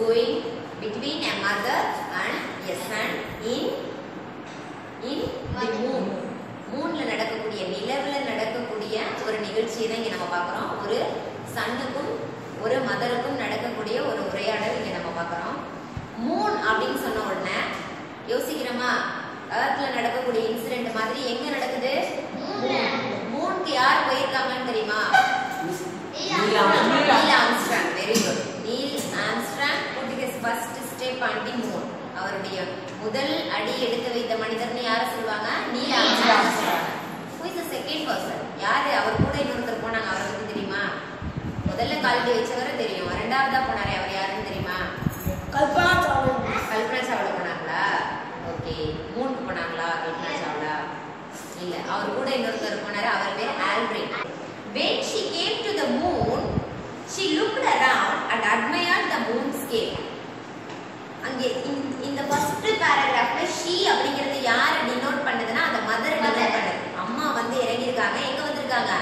going between a mother and a son in the moon. மூன்ல நடக்கக்கூடிய நிலவுல நடக்கக்கூடிய ஒரு நிகழ்ச்சியை தான் இங்க நம்ம பார்க்கிறோம். ஒரு சன்னுக்கும் ஒரு மதருக்கும் நடக்கக்கூடிய ஒரு உரையாடல் இங்க நம்ம பார்க்கிறோம். மூன் அப்படின்னு சொன்ன உடனே யோசிக்கிறோமா, எர்த்ல நடக்கக்கூடிய இன்சிடென்ட் மாதிரி எங்க நடக்குது? மூனுக்கு யார் போயிருக்காங்கன்னு தெரியுமா? Neil Armstrong. Very good. Neil Armstrong put his first step on the moon. அவருடைய முதல் அடி எடுத்து வைத்த மனிதர்னு யாரை சொல்லுவாங்க? Neil Armstrong. who is the second person? யாரு? அவர் கூட இன்னொருத்தர் போனாங்க, அவரை பத்தி தெரியுமா? முதல்ல காலடி வச்சவரை தெரியும், இரண்டாவதா போனாரே அவர் யாருன்னு தெரியுமா? கல்பனா சாவ்லா போனாங்களா? ஓகே. மூணுக்கு போனாங்களா கல்பனா சாவ்லா? இல்ல, அவர் கூட இன்னொருத்தர் போனாரு, அவர் பேர் Aldrin. When she came to the moon, she looked around and admired the moonscape. அங்கே இந்த ஃபர்ஸ்ட் பேராகிராஃப்ல she அப்படிங்கிறது யாரை டினோட் பண்ணுதுன்னா அந்த மதர் டினோட் பண்ணுது. அம்மா வந்து இறங்கி இருக்காங்க. எங்க வந்திருக்காங்க?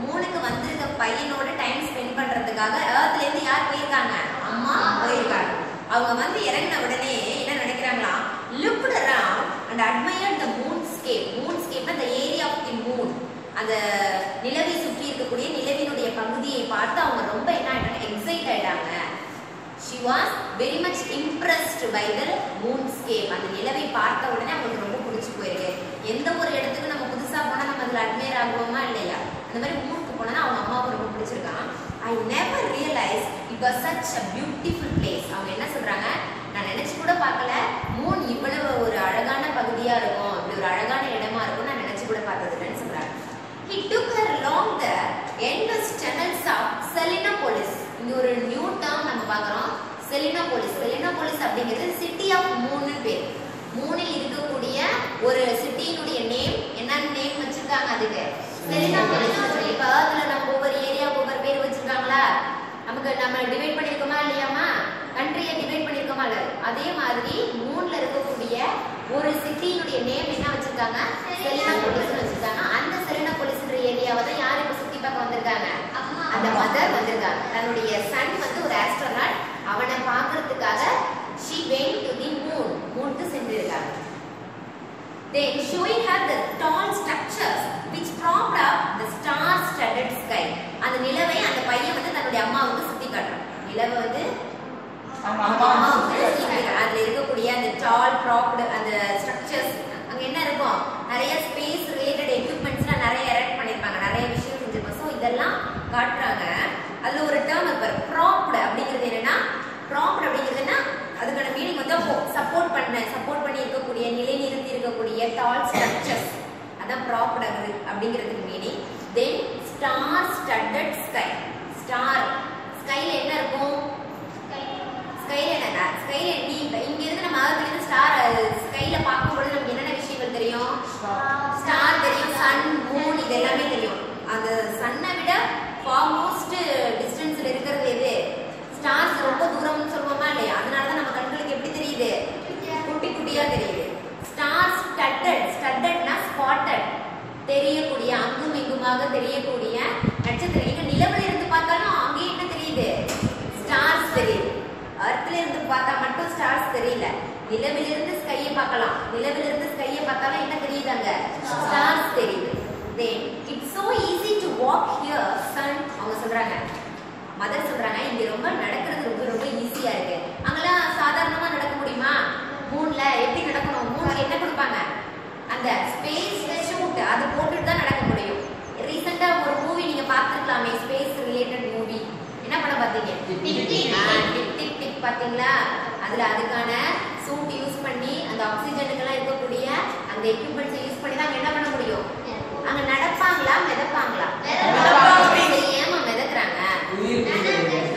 மூணுக்கு வந்திருக்க பையனோட டைம் ஸ்பெண்ட் பண்றதுக்காக எர்த்ல இருந்து யார் போயிருக்காங்க? அம்மா போயிருக்காங்க. அவங்க வந்து இறங்கின உடனே என்ன நினைக்கிறாங்களா? looked around and admired the moonscape. moonscape the area of the moon. அந்த நிலவை சுற்றி இருக்கக்கூடிய நிலவினுடைய பகுதியை பார்த்து அவங்க ரொம்ப என்ன ஆயிட்டாங்க? எக்ஸைட் ஆயிட்டாங்க. she was very much impressed by the moonscape. அந்த நிலவை பார்த்த உடனே அவங்களுக்கு ரொம்ப பிடிச்சு போயிருக்கு. எந்த ஒரு இடத்துக்கு நம்ம புதுசா போனா நம்ம அதுல அட்மையர் ஆகுவோமா இல்லையா? அந்த மாதிரி மூணுக்கு போனா அவங்க அம்மாவுக்கு ரொம்ப பிடிச்சிருக்கான். I never realized it was such a beautiful place. அவங்க என்ன சொல்றாங்க? நான் நினைச்சு கூட பார்க்கல மூன் இவ்வளவு ஒரு அழகான பகுதியா இருக்கும், இப்படி ஒரு அழகான இடமா இருக்கும் நான் நினைச்சு கூட பார்த்தது இல்லைன்னு சொல்றாங்க. He took her along the endless channels of Selenopolis. இங்க ஒரு நியூ டேர்ம் நம்ம பார்க்கிறோம், செலினோபோலிஸ். செலினோபோலிஸ் அப்படிங்கிறது சிட்டி ஆஃப் மூன்னு பேர். மூணில் இருக்கக்கூடிய ஒரு சிட்டியினுடைய நேம் என்னன்னு நேம் வச்சிருக்காங்க அதுக்கு? செலினோபோலிஸ். இப்ப அதுல நம்ம ஒவ்வொரு ஏரியாவுக்கு ஒவ்வொரு பேர் வச்சிருக்காங்களா? நமக்கு நம்ம டிவைட் பண்ணிருக்கோமா இல்லையாமா? கண்ட்ரியை டிவைட் பண்ணிருக்கோமா இல்ல? அதே மாதிரி மூணுல இருக்கக்கூடிய ஒரு சிட்டியினுடைய நேம் என்ன வச்சிருக்காங்க? செலினோபோலிஸ் வச்சிருக்காங்க. அந்த செலினோபோலிஸ்ன்ற ஏரியாவை தான் யார் இப்ப சுத்தி பார்க்க வந்திருக்காங்க? அந்த மதர் வந்திருக்காங்க. தன்னுடைய சன் வந்து ஒரு ஆஸ்ட்ரோநாட், அவனை பார்க்கிறதுக்காக she went to the moon. மூனுக்கு சென்றிருக்காங்க. Then showing her the tall structures which propped up the star-studded sky. அந்த நிலவை அந்த பையன் வந்து தன்னுடைய அம்மாவுக்கு சுத்தி காட்டுறான். நிலவை வந்து அதுல இருக்கக்கூடிய அந்த டால் ப்ராப்டு அந்த ஸ்ட்ரக்சர்ஸ், அங்க என்ன இருக்கும்? நிறைய ஸ்பேஸ் ரிலேட்டட் எக்யூப்மெண்ட்ஸ்லாம் நிறைய எரெக்ட் பண்ணிருப்பாங்க, நிறைய விஷயம் செஞ்சிருப்பாங்க. ஸோ இதெல்லாம் காட்டுறாங்க. அதுல ஒரு டேர்ம் இருப்பாரு ப்ராப்டு அப்படிங்கிறது. என்னன்னா ப்ராப்டு அப்படிங்கிறதுனா அதுக்கான மீனிங் வந்து சப்போர்ட் பண்ணி இருக்கக்கூடிய, நிலைநிறுத்தி இருக்கக்கூடிய டால் ஸ்ட்ரக்சர்ஸ், அதான் ப்ராப்டு அப்படிங்கிறதுக்கு மீனிங். தென் ஸ்டார் ஸ்டட்டட் ஸ்கை. ஸ்டார் ஸ்கைல என்ன இருக்கும்? ஸ்கைல என்ன? ஸ்கைல இங்க இருந்து நம்ம அதுல இருந்து ஸ்டார் ஸ்கைல பார்க்கும்போது நமக்கு என்னென்ன விஷயங்கள் தெரியும்? ஸ்டார் தெரியும், சன், மூன், இது எல்லாமே தெரியும். அந்த சன்னை விட ஃபார்மோஸ்ட் டிஸ்டன்ஸ்ல இருக்கிறது எது? ஸ்டார்ஸ் ரொம்ப தூரம்னு சொல்லுவோமா இல்லையா? அதனாலதான் நம்ம கண்களுக்கு எப்படி தெரியுது? குட்டி குட்டியா தெரியுது. Star studded. ஸ்டட்டட்னா ஸ்பாட்டட், தெரியக்கூடிய, அங்கும் இங்குமாக தெரியக்கூடிய நட்சத்திரம். இங்க நிலவுல இருந்து பார்த்தாலும் அங்கே என்ன தெரியுது? ஸ்டார்ஸ் தெரியுது. எர்த்ல இருந்து பார்த்தா மட்டும் ஸ்டார்ஸ் தெரியல. நிலவிலிருந்து ஸ்கையை பார்க்கலாம். நிலவிலிருந்து ஸ்கையை பார்த்தாலும் என்ன தெரியுது? அங்க ஸ்டார்ஸ் தெரியுது. Then it's so easy to walk here, son. அவங்க சொல்றாங்க, மதர் சொல்றாங்க, இங்க ரொம்ப நடக்கிறது ரொம்ப ஈஸியா இருக்கு. அங்கெல்லாம் சாதாரணமா நடக்க முடியுமா? மூணுல எப்படி நடக்கணும்? மூணுக்கு என்ன கொடுப்பாங்க? அந்த ஸ்பேஸ் ஷூட், அது போட்டுட்டு தான் நடக்க முடியும். ரீசெண்டா ஒரு மூவி நீங்க பார்த்துருக்கலாமே, ஸ்பேஸ் ரிலேட்டட் மூவி. என்ன பண்ண பாத்தீங்க? டிக் பாத்தீங்களா? அதுல அதுக்கான சூட் யூஸ் பண்ணி அந்த ஆக்சிஜனுக்கெல்லாம் இருக்கக்கூடிய அந்த எக்யூப்மெண்ட்ஸ் யூஸ் பண்ணி தான் என்ன பண்ண முடியும்? அங்க நடப்பாங்களா மிதப்பாங்களா? ஏமா மிதக்குறாங்க?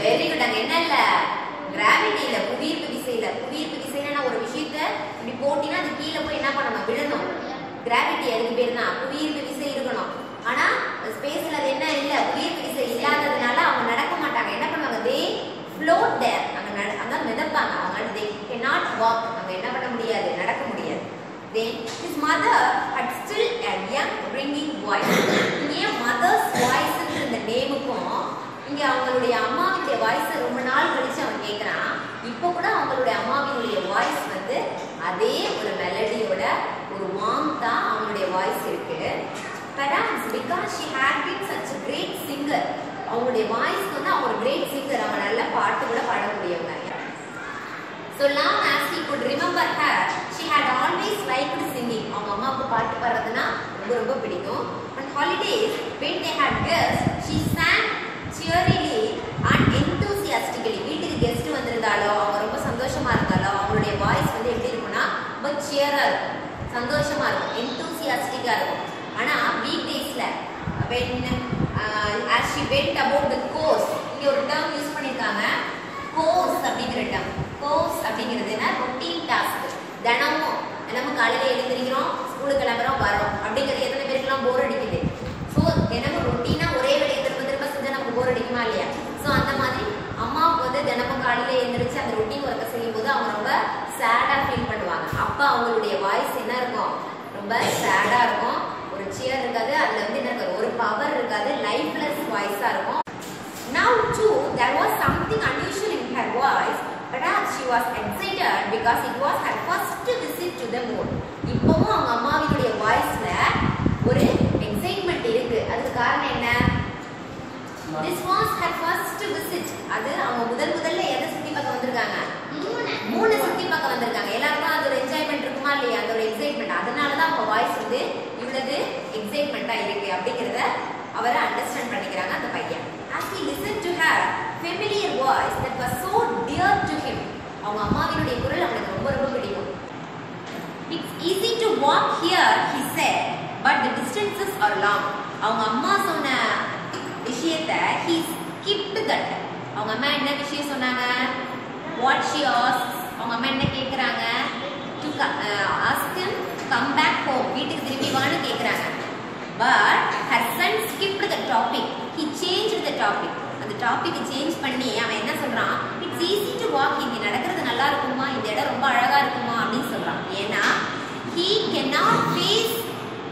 Very good. அங்க என்ன இல்ல? கிராவிட்டி இல்ல, புவியீர்ப்பு விசை இல்ல. புவியீர்ப்பு விசைனா ஒரு விஷயத்த இப்படி போட்டினா அது கீழே போய் என்ன பண்ணணும்? விழணும். கிராவிட்டி அதுக்கு பேர் தான். புவியீர்ப்பு விசை இருக்கணும். ஆனா ஸ்பேஸ்ல அது என்ன இல்ல? புவியீர்ப்பு விசை இல்லாததுனால அவங்க நடக்க மாட்டாங்க. என்ன பண்ணுவாங்க? they float there. அங்க மிதப்பாங்க. அவங்க they cannot walk. அவங்க என்ன பண்ண முடியாது? நடக்க முடியாது. Then his mother had still a young ringing voice. இங்கே mother's voice ன்ற நேமுக்கும் இங்க அவங்களுடைய அம்மாவுடைய வாய்ஸ் ரொம்ப நாள் கழிச்சு அவன் கேட்கறான். இப்போ கூட அவங்களுடைய அம்மாவினுடைய வாய்ஸ் வந்து அதே ஒரு மெலடியோட ஒரு வார்ம்தா அவங்களுடைய வாய்ஸ் இருக்கு. Perhaps because she had been such a great singer. அவங்களுடைய வாய்ஸ் வந்து அவங்க ஒரு கிரேட் சிங்கர், அவங்க நல்ல பாட்டு கூட பாடக்கூடியவங்க. So long as he could remember her, she had always liked singing. அவங்க அம்மாவுக்கு பாட்டு பாடுறதுன்னா ரொம்ப ரொம்ப பிடிக்கும். On holidays, when they had guests, she sang cheerily and enthusiastically. வீட்டுக்கு கெஸ்ட் வந்திருந்தாலோ அவங்க ரொம்ப சந்தோஷமா இருந்தாலோ அவங்களுடைய வாய்ஸ் வந்து எப்படி இருக்கும்னா ரொம்ப சியரா இருக்கும், சந்தோஷமா இருக்கும், எந்தூசியாஸ்டிக்கா இருக்கும். ஆனா வீக் டேஸ்ல when as she went about the course, இங்க ஒரு டேர்ம் யூஸ் பண்ணிருக்காங்க, கோர்ஸ் அப்படிங்கிற டேர்ம். கோர்ஸ் அப்படிங்கிறதுனா ரொட்டீன் டாஸ்க். தினமும் காலையில எழுந்திரிக்கிறோம், ஸ்கூலுக்கு கிளம்புறோம், வரோம் அப்படிங்கிறது எத்தனை பேருக்குலாம் போர் அடிக்குது. ஸோ தினமும் ரொட்டீனா ஒரே வேலையை திரும்ப திரும்ப செஞ்சா நமக்கு போர் அடிக்குமா இல்லையா? ஸோ அந்த மாதிரி அம்மாவுக்கு வந்து தினமும் காலையில எழுந்திரிச்சு அந்த ரொட்டீன் ஒர்க்கை செய்யும் போது அவங்க ரொம்ப சேடா ஃபீல் பண்ணுவாங்க. அப்போ அவங்களுடைய வாய்ஸ் என்ன இருக்கும், ரொம்ப சேடா இருக்கும், ஒரு சியர் இருக்காது, அதுல வந்து என்ன இருக்காது, ஒரு பவர் இருக்காது, லைஃப்லெஸ் வாய்ஸா இருக்கும். Now too there was something unusual in her voice. Perhaps she was excited because it was her first visit to the moon. இப்போவும் அவங்க அம்மாவினுடைய வாய்ஸ்ல ஒரு எக்ஸைட்மெண்ட் இருக்கு. அதுக்கு காரணம் என்ன? This was her first visit. அது அவங்க முதல்ல எதை சுத்தி பார்க்க வந்திருக்காங்க? மூணு சுத்தி பார்க்க வந்திருக்காங்க. எல்லாருக்கும் அது ஒரு என்ஜாய்மெண்ட் இருக்குமா இல்லையா? அந்த ஒரு எக்ஸைட்மெண்ட். அதனாலதான் அவங்க வாய்ஸ் வந்து இவ்வளவு எக்ஸைட்மெண்டா இருக்கு அப்படிங்கறத அவரை அண்டர்ஸ்டாண்ட் பண்ணிக்கிறாங்க அந்த பையன். As he listened to her familiar voice that was so dear to him. அவங்க அம்மாவினுடைய குரல் அவனுக்கு ரொம்ப ரொம்ப பிடிக்கும். It's easy to walk here, he said, but the distances are long. அவங்க அம்மா சொன்ன விஷயத்தை he skipped that. அவங்க அம்மா என்ன விஷயம் சொன்னாங்க? What she asked, அவங்க அம்மா என்ன கேக்குறாங்க? To ask him come back home. வீட்டுக்கு திரும்பி வான்னு கேக்குறாங்க. But her son skipped the topic. He changed the topic. அந்த டாபிக் சேஞ்ச் பண்ணி அவன் என்ன சொல்றான்? It's easy to walk. இங்க நடக்கிறது நல்லா இருக்குமா, இந்த இடம் ரொம்ப அழகா இருக்குமா அப்படின்னு சொல்றான். ஏன்னா he cannot face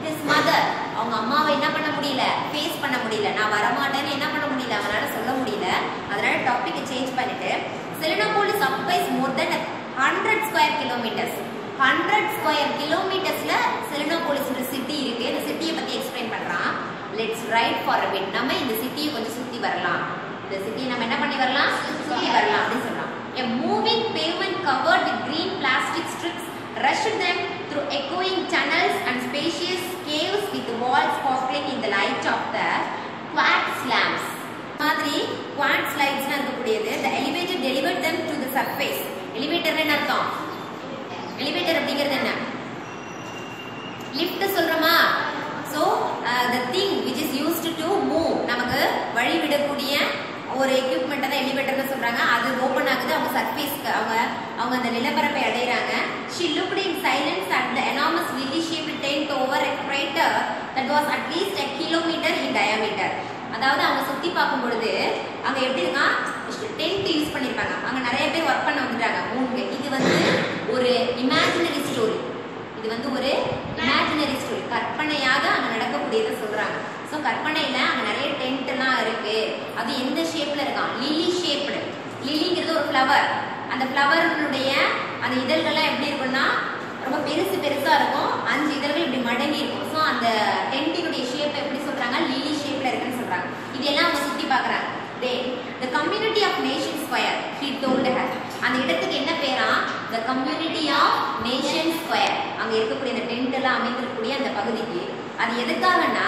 his mother. அவங்க அம்மாவை என்ன பண்ண முடியல, ஃபேஸ் பண்ண முடியல. நான் வரமாட்டேன்னு என்ன பண்ண முடியல, அவனால சொல்ல முடியல. அதனால டாபிக்கை சேஞ்ச் பண்ணிட்டு Selenopolis occupies more than 100 square kilometers. 100 square kilometersல Selenopolis என்ற சிட்டி இருக்கு. இந்த சிட்டியை பத்தி எக்ஸ்பிளைன் பண்றான். Let's ride for a bit. நம்ம இந்த சிட்டியை கொஞ்சம் சுத்தி வரலாம். இந்த சிட்டியை நம்ம என்ன பண்ணி வரலாம், சுத்தி வரலாம் அப்படின்னு சொல்றான். A moving pavement covered with green plastic strips rushed them through echoing tunnels and spacious caves with walls sparkling in the light of the quartz lamps. மாதிரி quartz lights இருக்கக்கூடியது. The elevator delivered them to the surface. Elevator என்ன அர்த்தம்? Elevator அப்படிங்கிறது என்ன? Lift சொல்றோமா? So the thing which is used to move, நமக்கு வழி விடக்கூடிய ஒரு எக்யூப்மெண்ட் தான் எலிவேட்டர்னு சொல்றாங்க. அது ஓபன் ஆகுது, அவங்க சர்ஃபேஸ்க்கு அவங்க அந்த நிலப்பரப்பை அடையறாங்க. She looked in silence at the enormous lily-shaped tent over a crater that was at least a kilometer in diameter. அதாவது அவங்க சுத்தி பார்க்கும் பொழுது அங்க எப்படி இருக்கா, டென்ட் யூஸ் பண்ணிருப்பாங்க. அங்க நிறைய பேர் ஒர்க் பண்ண வந்துட்டாங்க மூணுக்கு. இது வந்து ஒரு இமேஜினரி ஸ்டோரி. இது வந்து ஒரு இமேஜினரி ஸ்டோரி, கற்பனையாக அங்க நடக்கக்கூடியதை சொல்றாங்க. ஸோ கற்பனையில அங்க நிறைய டென்ட் எல்லாம் இருக்கு. அது எந்த ஷேப்ல இருக்கான்? Lily shaped. லிலிங்கிறது ஒரு ஃப்ளவர். அந்த ஃப்ளவருடைய அந்த இதழ்கள்லாம் எப்படி இருக்கும்னா ரொம்ப பெருசா இருக்கும். 5 இதழ்கள் இப்படி மடங்கி இருக்கும். ஸோ அந்த டென்ட்டினுடைய ஷேப் எப்படி சொல்றாங்க? லிலி ஷேப்ல இருக்குன்னு சொல்றாங்க. இதெல்லாம் அவங்க சுத்தி பாக்குறாங்க. The community of Nation Square, he told her. அந்த இடத்துக்கு என்ன பேரா? The community of Nation Square. அங்க இருக்கக்கூடிய அந்த டென்ட் எல்லாம் அமைந்திருக்கக்கூடிய அந்த பகுதிக்கு அது எதுக்காகனா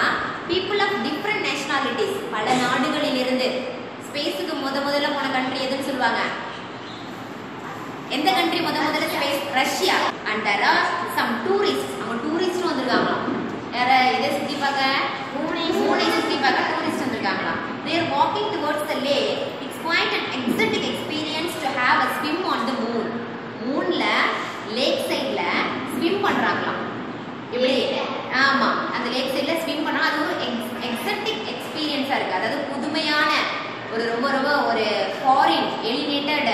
people of different nationalities, பல நாடுகளில் இருந்து. ஸ்பேஸுக்கு முதல்ல போன கண்ட்ரி எதுன்னு சொல்லுவாங்க? எந்த கண்ட்ரி முதல்ல space? Russia. And there are some tourists. அவங்க டூரிஸ்ட் வந்திருக்காங்களாம். யார இதை சுத்தி பார்க்க? மூணை சுத்தி பார்க்க tourist வந்திருக்காங்களாம். They are walking towards the lake. It's quite an exotic experience to have a swim on the moon. மூன்ல லேக் சைடுல ஸ்விம் பண்றாங்களாம். எப்படி? ஆமா, அந்த லேக் சைடுல ஸ்விம் பண்ணா அது ஒரு எக்ஸாட்டிக் எக்ஸ்பீரியன்ஸா இருக்கு. அதாவது புதுமையான ஒரு ரொம்ப ஒரு ஃபாரின் எலிவேட்டட்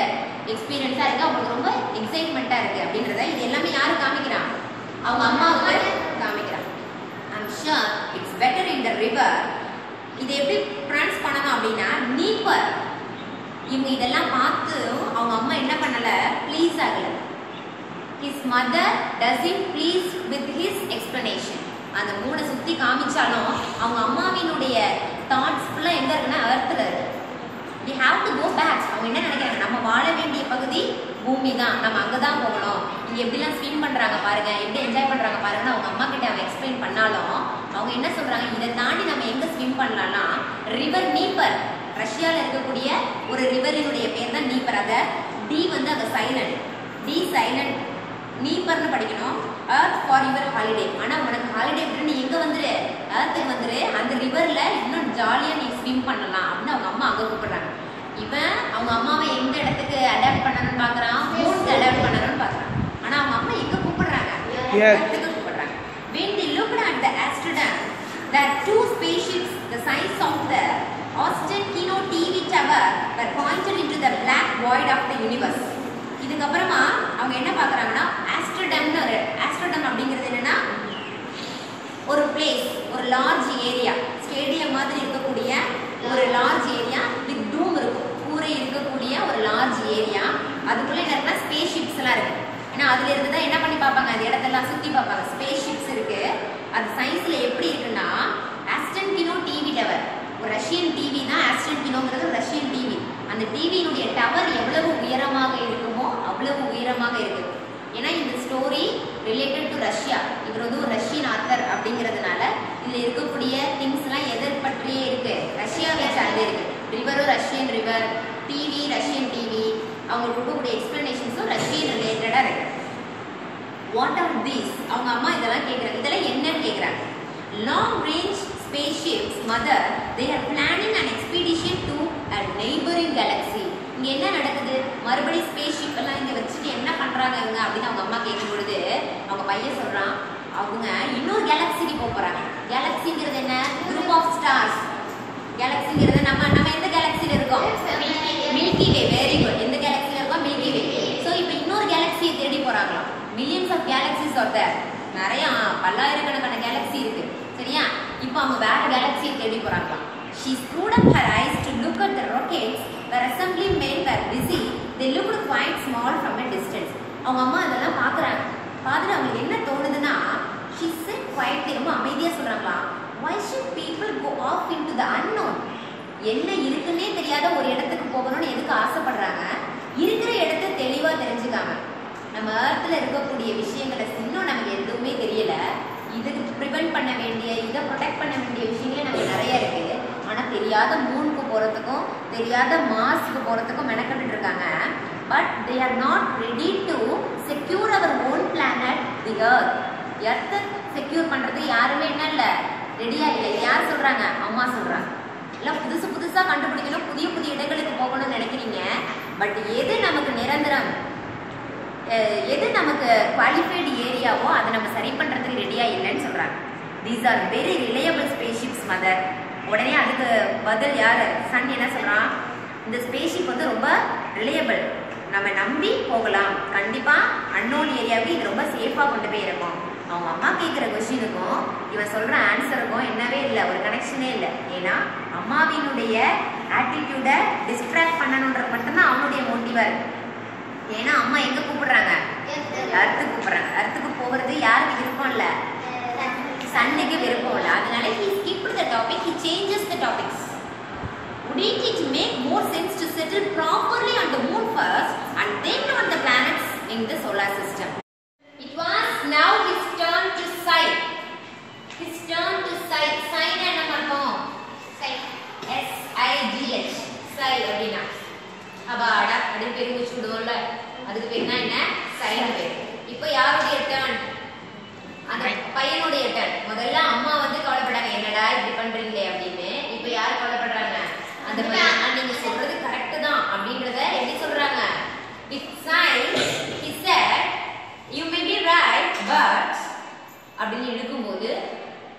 எக்ஸ்பீரியன்ஸா இருக்கு. அவங்களுக்கு ரொம்ப எக்ஸைட்மெண்டா இருக்கு அப்படின்றத இது எல்லாமே யாரு காமிக்கிறான்? அவங்க அம்மாவுக்கு காமிக்கிறான். I'm sure it's better in the river. இது எப்படி ப்ரொனவுன்ஸ் பண்ணணும் அப்படின்னா நீட் நீப்பர். இவங்க இதெல்லாம் பார்த்து அவங்க அம்மா என்ன பண்ணல, ப்ளீஸ் ஆகல. His mother doesn't please with his explanation. அந்த மூணை சுத்தி காமிச்சாலும் அவங்க அம்மாவினுடைய தாட்ஸ் ஃபுல்லா எங்க இருக்குன்னா எர்த்ல இருக்கு. We have to go back. அவங்க என்ன நினைக்கிறாங்க, நம்ம வாழ வேண்டிய பகுதி பூமி தான், நம்ம அங்கதான் போகணும். இங்க எப்படிலாம் ஸ்விம் பண்றாங்க பாருங்க, எப்படி என்ஜாய் பண்றாங்க பாருங்கன்னு அவங்க அம்மா கிட்ட அவங்க எக்ஸ்பிளைன் பண்ணாலும் அவங்க என்ன சொல்றாங்க, இதை தாண்டி நம்ம எங்க ஸ்விம் பண்ணலாம்னா ரிவர் நீப்பர், ரஷ்யால இருக்கக்கூடிய ஒரு ரிவரினுடைய பேர் தான் நீப்பர். அத டி வந்து அங்க சைலண்ட், டி சைலண்ட், நீப்பர்னு படிக்கணும். Earth for your holiday. ஆனா உனக்கு ஹாலிடே விட்டு நீ எங்க வந்துரு, எர்த்துக்கு வந்துரு, அந்த ரிவர்ல இன்னும் ஜாலியா நீ ஸ்விம் பண்ணலாம் அப்படின்னு அவங்க அம்மா அங்க கூப்பிடுறாங்க. இவன் அவங்க அம்மாவை எந்த இடத்துக்கு அடாப்ட் பண்ணணும்னு பாக்குறான், மூணுக்கு அடாப்ட் பண்ணணும்னு பாக்குறான். ஆனா அவங்க அம்மா எங்க கூப்பிடுறாங்க, எர்த்துக்கு கூப்பிடுறாங்க. When they looked at the Amsterdam, there are two spaceships the size of the Austin Kino TV tower were pointed into the black void of the universe. இதுக்கு அப்புறமா அவங்க என்ன பாக்குறாங்கன்னா, ஆம்ஸ்டர்டாம்னு ஒரு, ஆம்ஸ்டர்டாம் அப்படிங்கிறது என்னன்னா ஒரு பிளேஸ், ஒரு லார்ஜ் ஏரியா, ஸ்டேடியம் மாதிரி இருக்கக்கூடிய ஒரு லார்ஜ் ஏரியா வித் டூம் இருக்கும், கூரை இருக்கக்கூடிய ஒரு லார்ஜ் ஏரியா. அதுக்குள்ள என்ன இருக்குன்னா ஸ்பேஸ் ஷிப்ஸ் எல்லாம் இருக்கு. ஏன்னா அதுல இருந்து தான் என்ன பண்ணி பார்ப்பாங்க, அந்த இடத்தெல்லாம் சுத்தி பார்ப்பாங்க. ஸ்பேஸ் ஷிப்ஸ் இருக்கு. அது சைஸ்ல எப்படி இருக்குன்னா ஆஸ்டன் கினோ டிவி டவர், ஒரு ரஷ்யன் டிவி தான். ஆஸ்டன் கினோங்கிறது ஒரு ரஷ்யன் டிவி. அந்த டிவியினுடைய டவர் எவ்வளவு உயரமாக இருக்குமோ அவ்வளவு உயரமாக இருக்கு. ஏன்னா இந்த ஸ்டோரி ரிலேட்டட் டு ரஷ்யா, இவர் வந்து ஒரு ரஷ்யன் ஆத்தர் அப்படிங்கிறதுனால இதுல இருக்கக்கூடிய திங்ஸ் எல்லாம் எதை பற்றியே இருக்கு, ரஷ்யாவை சார்ந்தே இருக்கு. ரிவரும் Russian river, TV Russian TV, அவங்களுக்கு இருக்கக்கூடிய எக்ஸ்பிளனேஷன்ஸும் ரஷ்யன் ரிலேட்டடா இருக்கு. வாட் ஆர் தீஸ், அவங்க அம்மா இதெல்லாம் கேட்குறாங்க. இதெல்லாம் என்னன்னு கேட்குறாங்க. Long range spaceships mother, they are planning an expedition to a neighboring galaxy. இங்க என்ன நடக்குது, மறுபடி ஸ்பேஸ் ஷிப் எல்லாம் இங்க வச்சுட்டு என்ன பண்றாங்க இவங்க அப்படின்னு அவங்க அம்மா கேட்கும் பொழுது அவங்க பையன் சொல்றான், அவங்க இன்னொரு கேலக்சிக்கு போக போறாங்க. கேலக்சிங்கிறது என்ன, குரூப் ஆஃப் ஸ்டார்ஸ். கேலக்சிங்கிறது நம்ம எந்த கேலக்சில இருக்கோம், மில்கி வே. Very good. எந்த கேலக்சில இருக்கோம், மில்கி வே. சோ இப்போ இன்னொரு கேலக்சியை தேடி போறாங்களாம். Millions of galaxies are there, நிறைய பல்லாயிரக்கணக்கான கேலக்சி இருக்கு, சரியா? இப்போ அவங்க வேற கேலக்சியை தேடி போறாங்களாம். She screwed up her eyes to look at the rockets where assembly men were busy. They looked quite small from a distance. அவங்க அம்மா அதெல்லாம் பாக்குறாங்க. பார்த்துட்டு அவங்களுக்கு என்ன தோணுதுன்னா, she said quietly, ரொம்ப அமைதியா சொல்றாங்களா, why should people go off into the unknown? என்ன இருக்குன்னே தெரியாத ஒரு இடத்துக்கு போகணும்னு எதுக்கு ஆசைப்படுறாங்க? இருக்கிற இடத்தை தெளிவா தெரிஞ்சுக்காம. நம்ம எர்த்ல இருக்கக்கூடிய விஷயங்களை இன்னும் நமக்கு எதுவுமே தெரியல. இதுக்கு ப்ரிவென்ட் பண்ண வேண்டிய, இதை ப்ரொடெக்ட் பண்ண வேண்டிய விஷயங்களே நமக்கு நிறைய இருக்கு. ஆனால் தெரியாத மூனுக்கு போகிறதுக்கும் தெரியாத மார்ஸ்க்கு போகிறதுக்கும் மெனக்கட்டு இருக்காங்க. But they are not ready to secure our own planet the earth. எர்த்தை செக்யூர் பண்ணுறது யாருமே என்ன இல்லை, ரெடியா இல்லை. யார் சொல்கிறாங்க, அம்மா சொல்கிறாங்க. எல்லாம் புதுசாக கண்டுபிடிக்கணும், புதிய புதிய இடங்களுக்கு போகணும்னு நினைக்கிறீங்க. பட் எது நமக்கு நிரந்தரம், எது நமக்கு குவாலிஃபைடு ஏரியாவோ அதை நம்ம சரி பண்ணுறதுக்கு ரெடியாக இல்லைன்னு சொல்கிறாங்க. These are very reliable spaceships mother. உடனே அதுக்கு பதில் யார், சன் என்ன சொல்கிறான், இந்த ஸ்பேஸ்ஷிப் வந்து ரொம்ப ரிலையபிள், நம்ம நம்பி போகலாம், கண்டிப்பாக அன்னோன் ஏரியாவுக்கு இது ரொம்ப சேஃபாக கொண்டு போய் இருக்கும். அவங்க அம்மா கேட்குற கொஸ்டினுக்கும் இவன் சொல்கிற ஆன்சருக்கும் என்னவே இல்லை, ஒரு கனெக்ஷனே இல்லை. ஏன்னா அம்மாவினுடைய ஆட்டிடியூடை டிஸ்ட்ராக்ட் பண்ணணுன்றது மட்டும்தான் அவனுடைய மோட்டிவாக இருக்கு. ஏன்னா அம்மா எங்க கூப்பிடுறாங்க, அர்த்துக்கு கூப்பிடுறாங்க. அர்த்துக்கு போகிறது யாருக்கு விருப்பம் இல்லை, சன்னுக்கு விருப்பம் இல்லை. அதனால he skipped the topic, he changes the topics. Wouldn't it make more sense to settle properly on the moon first and then on the planets in the solar system? It was now his turn to sigh. His turn to sigh. Sigh என்ன அர்த்தம், SIGH, sigh அப்படின்னா அபாடா அப்படின்னு பேர் வச்சு விடுவோம்ல, அதுக்கு பேர் தான் என்ன, சைன் பேர். இப்போ யாருடைய டர்ன், அந்த பையனுடைய டர்ன். முதல்ல அம்மா வந்து கவலைப்படாங்க, என்னடா இப்படி பண்றீங்களே அப்படின்னு. இப்போ யார் கவலைப்படுறாங்க, அந்த பையன். நீங்க சொல்றது கரெக்ட் தான் அப்படின்றத எப்படி சொல்றாங்க, with sign he said you may be right but அப்படின்னு இருக்கும்போது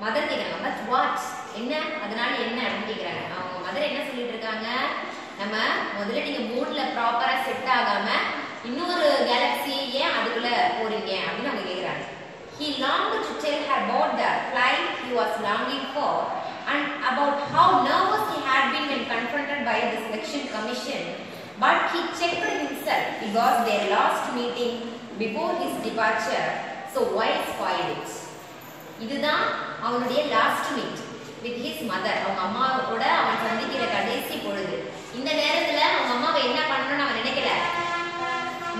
மதர் கேட்குறாங்க, பட் வாட், என்ன, அதனால என்ன அப்படின்னு கேட்குறாங்க. அவங்க மதர் என்ன சொல்லிட்டு இருக்காங்க, நம்ம முதல்ல நீங்க மூட்ல ப்ராப்பரா செட் ஆகாம இன்னொரு கேலக்ஸி ஏன் அதுக்குள்ள போறீங்க அப்படின்னு அவங்க கேக்குறாங்க. He longed to tell her about the flight he was longing for and about how nervous he had been when confronted by this inspection commission, but he checked himself. It was their last meeting before his departure, so why spoil it? இதுதான் அவனுடைய last meet with his mother. அவங்க அம்மாவோட அவன் சந்திக்கிற கடைசி பொழுது. இந்த நேரத்துல அவங்க அம்மாவை என்ன பண்ணணும்னு அவன் நினைக்கல,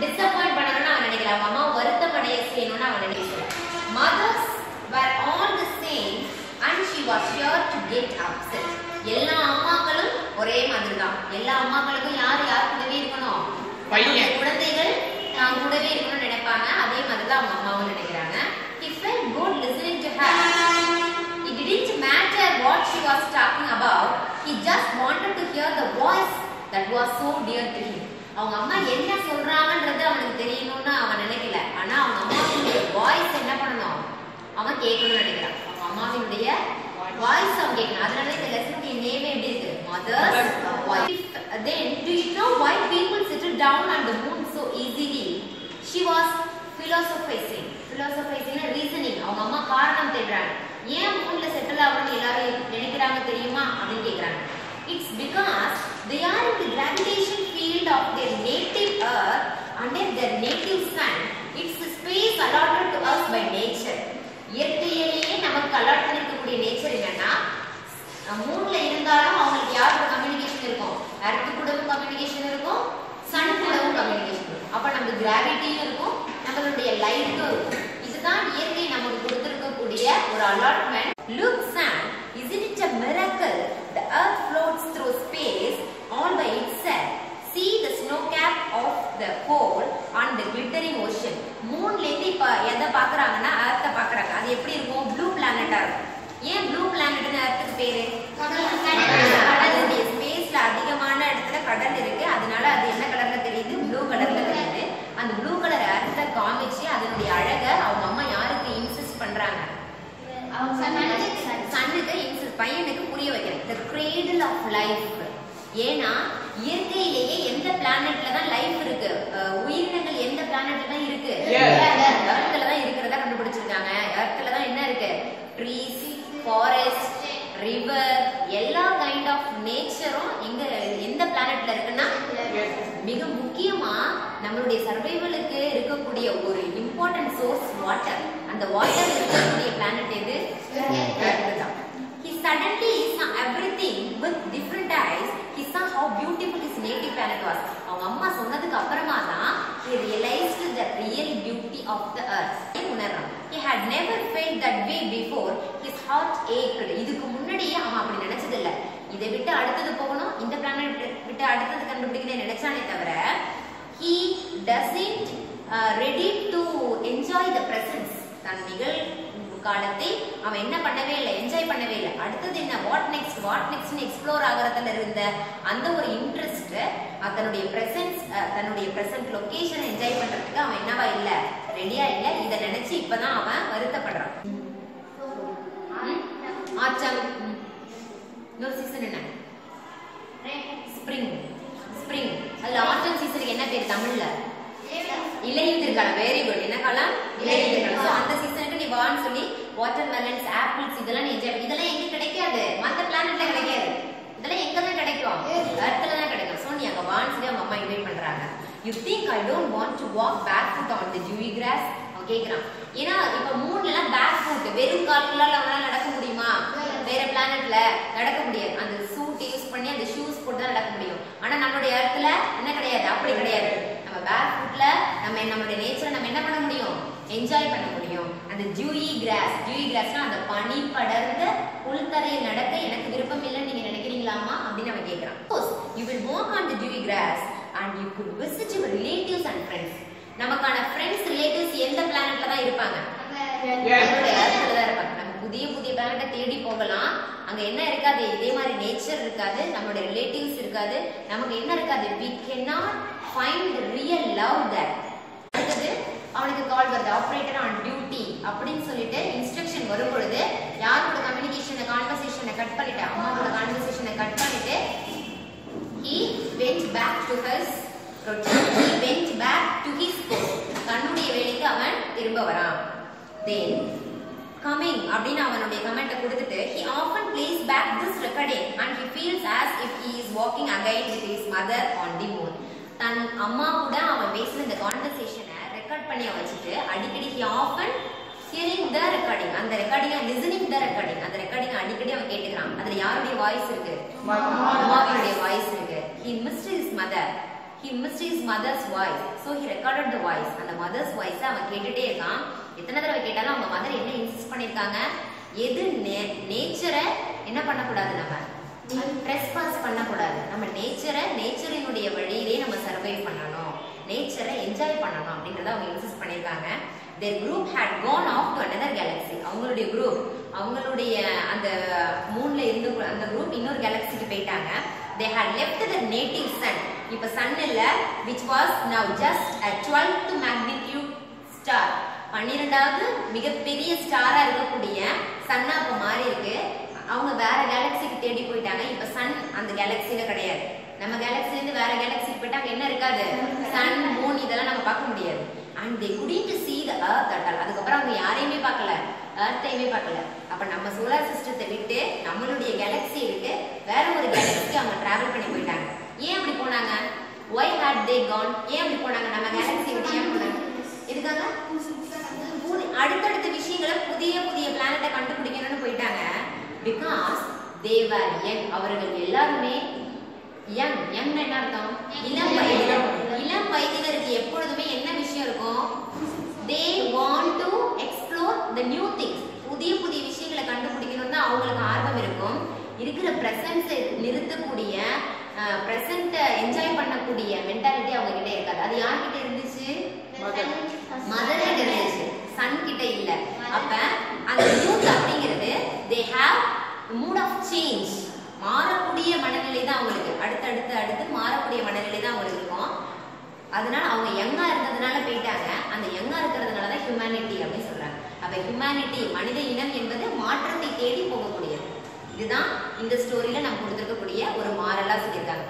டிசப்பாயிண்ட் பண்ணணும்னு அவன் நினைக்கல, அவங்க அம்மா வருத்தம் அடைய செய்யணும்னு அவன் நினைக்கல. Mothers were all the same and she was sure to get upset. எல்லா அம்மாக்களும் ஒரே மாதிரி தான். எல்லா அம்மாக்களுக்கும் யார் கூடவே இருக்கணும், குழந்தைகள் தான் கூடவே இருக்கணும்னு நினைப்பாங்க. அதே மாதிரி தான் அவங்க அம்மாவும் நினைக்கிறாங்க. He felt good listening to her. It didn't matter what she was talking about. He just wanted to hear the voice that was so dear to him. அவங்க அம்மா என்ன சொல்றாங்கன்றது அவனுக்கு தெரியணும்னு அவன் நினைக்கல. ஆனா அவங்க அம்மாவுடைய வாய்ஸ் என்ன பண்ணணும், அவன் கேட்கணும்னு நினைக்கிறான். அவங்க அம்மாவினுடைய வாய்ஸ் அவன் கேட்கணும். அதனால இந்த லெசனுடைய நேமே எப்படி இருக்கு, mother's voice. Then do you know why people settle down on the moon so easily? She was philosophizing. Reasoning. அவங்க அம்மா காரணம் தேடுறாங்க. ஏன் மூன்ல செட்டில் ஆகணும்னு எல்லாரும் நினைக்கிறாங்க தெரியுமா அப்படின்னு கேக்குறாங்க. It's because they are in the gravitation field of their native earth under their native sun. It's the space allotted to us by nature. இயற்கையிலேயே நமக்கு அலாட் பண்ணிருக்கக்கூடிய நேச்சர் என்னன்னா, மூன்ல இருந்தாலும் அவங்களுக்கு யாரோட கம்யூனிகேஷன் இருக்கும், எர்த் கூடவும் கம்யூனிகேஷன் இருக்கும், சன் கூடவும் கம்யூனிகேஷன் இருக்கும். அப்ப நமக்கு கிராவிட்டியும் இருக்கும், நம்மளுடைய லைட்டும் இருக்கும். இதுதான் இயற்கை நமக்கு கொடுத்திருக்கக்கூடிய ஒரு allotment. Look Sam, isn't it a miracle? The earth floats through space all by itself. See the snow cap of the pole on the glittering ocean. மூன்ல இருந்து இப்ப எதை பாக்குறாங்கன்னா எர்த்த பாக்குறாங்க. அது எப்படி இருக்கும், ப்ளூ பிளானட்டா இருக்கும். ஏன் ப்ளூ பிளானட்னு எர்த்துக்கு பேரு, கடலுடைய ஸ்பேஸ்ல அதிகமான இடத்துல கடல் இருக்கு. அதனால அது என்ன கலர்ல தெரியுது, ப்ளூ கலர்ல தெரியுது. அந்த ப்ளூ கலர் எர்த்த காமிச்சு அதனுடைய அழகை அவங்க அம்மா யாருக்கு இன்சிஸ்ட் பண்றாங்க, சன்னுக்கு இன்சிஸ்ட், பையனுக்கு புரிய வைக்கிறேன். The cradle of life. ஏன்னா இயற்கையிலேயே எந்த பிளானட்ல தான் லைஃப் இருக்கு, உயிரினங்கள் எந்த பிளானட்ல தான் இருக்கு, எர்த்ல தான் இருக்கிறதா கண்டுபிடிச்சிருக்காங்க. எர்த்ல தான் என்ன இருக்கு, ட்ரீஸ், ஃபாரஸ்ட், ரிவர், எல்லா கைண்ட் ஆஃப் நேச்சரும் எங்க எந்த பிளானட்ல இருக்குன்னா, மிக முக்கியமா நம்மளுடைய சர்வைவலுக்கு இருக்கக்கூடிய ஒரு இம்பார்ட்டன்ட் சோர்ஸ் வாட்டர். அந்த வாட்டர் இருக்கக்கூடிய பிளானட் எது, எர்த் தான். He suddenly saw everything with different eyes. He saw how beautiful his native planet was. அவங்க அம்மா சொன்னதுக்கு அப்புறமா தான் he realized the real beauty of the earth. உணர்றான். He had never felt that way before. His heart ached. இதுக்கு முன்னாடியே அவன் அப்படி நினைச்சது இல்ல. இதை விட்டு அடுத்தது போகணும், இந்த பிளானட் விட்டு அடுத்தது கண்டுபிடிக்கணும்னு நினைச்சானே தவிர he doesn't ready to enjoy the presence. தன் காலத்தை அவன் என்ன பண்ணவே இல்லை, என்ஜாய் பண்ணவே இல்லை. அடுத்தது என்ன, வாட் நெக்ஸ்ட் எக்ஸ்ப்ளோர் ஆகிறதுல இருந்த அந்த ஒரு இன்ட்ரெஸ்ட், தன்னுடைய பிரசன்ஸ், தன்னுடைய பிரசன்ட் லொகேஷன் என்ஜாய் பண்றதுக்கு அவன் என்னவா இல்ல, ரெடியா இல்ல. இதை நினைச்சு இப்பதான் அவன் வருத்தப்படுறான். ஆச்சம் இன்னொரு சீசன் என்ன, ஸ்ப்ரிங். அதுல ஆச்சம் சீசனுக்கு என்ன பேர் தமிழ்ல, இலையுதிர் காலம். Very good. என்ன காலம், இலையுதிர் காலம். சோ அந்த சீசனுக்கு நீ வான்னு சொல்லி வாட்டர் மெலன்ஸ், ஆப்பிள்ஸ் இதெல்லாம் நீ என்ஜாய். இதெல்லாம் எங்க கிடைக்காது, மத்த பிளானட்ல கிடைக்காது. இதெல்லாம் எங்க தான் கிடைக்கும், எர்த்ல தான் கிடைக்கும். சோ நீ அங்க வான்னு சொல்லி அவங்க அம்மா இன்வைட் பண்றாங்க. You think I don't want to walk barefoot on the dewy grass? அவன் கேக்குறான். ஏன்னா இப்ப மூணுல எல்லாம் பேக்ஃபுட், வெறும் கால்களால அவனால நடக்க முடியுமா, வேற பிளானட்ல நடக்க முடியாது. அந்த சூட் யூஸ் பண்ணி அந்த ஷூஸ் போட்டு தான் நடக்க முடியும். ஆனா நம்மளுடைய எர்த்ல என்ன கிடையாது, அப்படி கிடையாது. நம்ம பேக்ஃபுட்ல நம்மளுடைய நேச்சரை நம்ம என்ன பண்ண முடியும், என்ஜாய் பண்ண முடியும். அந்த டியூயி கிராஸ்னா அந்த பனி படர்ந்த புல்தரையில் நடக்க எனக்கு விருப்பம் இல்லைன்னு நீங்க நினைக்கிறீங்களாமா அப்படின்னு அவன் கேட்கிறான். You will walk on the dewy grass and you could visit your relatives and friends. நமக்கான ஃப்ரெண்ட்ஸ், ரிலேட்டிவ்ஸ் எந்த பிளானட்ல தான் இருப்பாங்க, நம்மளுடைய எர்த்ல தான் இருப்பாங்க. நம்ம புதிய பிளானட்டை தேடி போகலாம், அங்க என்ன இருக்காது, இதே மாதிரி நேச்சர் இருக்காது, நம்மளுடைய ரிலேட்டிவ்ஸ் இருக்காது, நமக்கு என்ன இருக்காது, we cannot find real love there. அடுத்தது அவனுக்கு கால் வருது, ஆபரேட்டர் ஆன் டியூட்டி அப்படின்னு சொல்லிட்டு இன்ஸ்ட்ரக்ஷன் வரும் பொழுது யாரோட கான்வர்சேஷனை கட் பண்ணிட்டு, அம்மாவோட கான்வர்சேஷனை கட் பண்ணிட்டு he went back to his routine. He went back to his post. தன்னுடைய வேலைக்கு அவன் திரும்ப வரான். Then coming அப்படின்னு அவனுடைய கமெண்ட்டை கொடுத்துட்டு he often plays back this recording and he feels as if he is walking again with his mother on the moon. தன் அம்மா கூட அவன் பேசின இந்த கான்வர்சேஷனை ரெக்கார்ட் பண்ணி வச்சுட்டு அடிக்கடி he often hearing the recording, அந்த ரெக்கார்டிங்கை listening the recording, அந்த ரெக்கார்டிங்கை அடிக்கடி அவன் கேட்டுக்கிறான். அதுல யாருடைய வாய்ஸ் இருக்கு? அம்மாவுடைய வாய்ஸ் இருக்கு. he missed his mother, he missed his mother's voice, so he recorded the voice. அந்த mother's voice அவன் கேட்டுட்டே இருக்கான். எத்தனை தடவை கேட்டாலும் அவங்க மதர் என்ன இன்சிஸ்ட் பண்ணிருக்காங்க, எது நேச்சரை என்ன பண்ணக்கூடாது, நம்ம ட்ரெஸ்பாஸ் பண்ணக்கூடாது, நம்ம நேச்சரினுடைய வழியிலே நம்ம சர்வைவ் பண்ணணும், நேச்சரை என்ஜாய் பண்ணணும் அப்படின்றத அவங்க இன்சிஸ்ட் பண்ணிருக்காங்க. their group had gone off to another galaxy. அவங்களுடைய குரூப், அவங்களுடைய அந்த மூன்ல இருந்து அந்த குரூப் இன்னொரு கேலக்சிக்கு போயிட்டாங்க. they had left the native sun. இப்ப சன் இல்ல, which was now just a 12th magnitude star. 12வது மிகப்பெரிய ஸ்டாரா இருக்கக்கூடிய சன்னா இப்ப மாறி இருக்கு. அவங்க வேற கேலக்சிக்கு தேடி போயிட்டாங்க. இப்ப சன் அந்த கேலக்சில கிடையாது. நம்ம கேலக்சில இருந்து வேற கேலக்சிக்கு போயிட்டா அங்க என்ன இருக்காது, சன் மூன் இதெல்லாம் நம்ம பார்க்க முடியாது. and they couldn't see the earth at all. அதுக்கப்புறம் அவங்க யாரையுமே பார்க்கல, எர்த்தையுமே பார்க்கல. அப்ப நம்ம சோலார் சிஸ்டத்தை விட்டு நம்மளுடைய கேலக்சி இருக்கு வேற ஒரு கேலக்சிக்கு அவங்க டிராவல் பண்ணி போயிட்டாங்க. ஏன் அப்படி போனாங்க? why had they gone? ஏன் அப்படி போனாங்க? நம்ம கேலக்சி விட்டு ஏன் போனாங்க? இதுக்காக அடுத்தடுத்த விஷயங்களை புதிய புதிய பிளானட்டை கண்டுபிடிக்கணும்னு போயிட்டாங்க. Because they were young. அவர்கள் எல்லாருமே யங். யங்னா என்ன அர்த்தம்? இளம் வயதினர். இளம் வயதினருக்கு எப்பொழுதுமே என்ன விஷயம் இருக்கும்? they want to explore the new things. புதிய புதிய விஷயங்களை கண்டுபிடிக்கணும் தான் அவங்களுக்கு ஆர்வம் இருக்கும். இருக்கிற பிரசன்ஸை நிறுத்தக்கூடிய, பிரசன்ட்டை என்ஜாய் பண்ணக்கூடிய மென்டாலிட்டி அவங்க கிட்ட இருக்காது. அது யார்கிட்ட இருந்துச்சு? மதர் கிட்ட இருந்துச்சு, சன் கிட்ட இல்ல. அப்ப அந்த யூத் அப்படிங்கிறது they have mood of change. மாறக்கூடிய மனநிலை தான் அவங்களுக்கு, அடுத்து மாறக்கூடிய மனநிலை தான் அவங்களுக்கு இருக்கும். அதனால அவங்க யங்கா இருந்ததுனால போயிட்டாங்க. அந்த யங்கா இருக்கிறதுனால தான் ஹியூமனிட்டி அப்படின்னு சொல்றாங்க. அப்ப ஹியூமனிட்டி, மனித இனம் என்பது மாற்றத்தை தேடி போகக்கூடியது. இதுதான் இந்த ஸ்டோரியில நம்ம கொடுத்திருக்கக்கூடிய ஒரு மாரலா சொல்லியிருக்காங்க.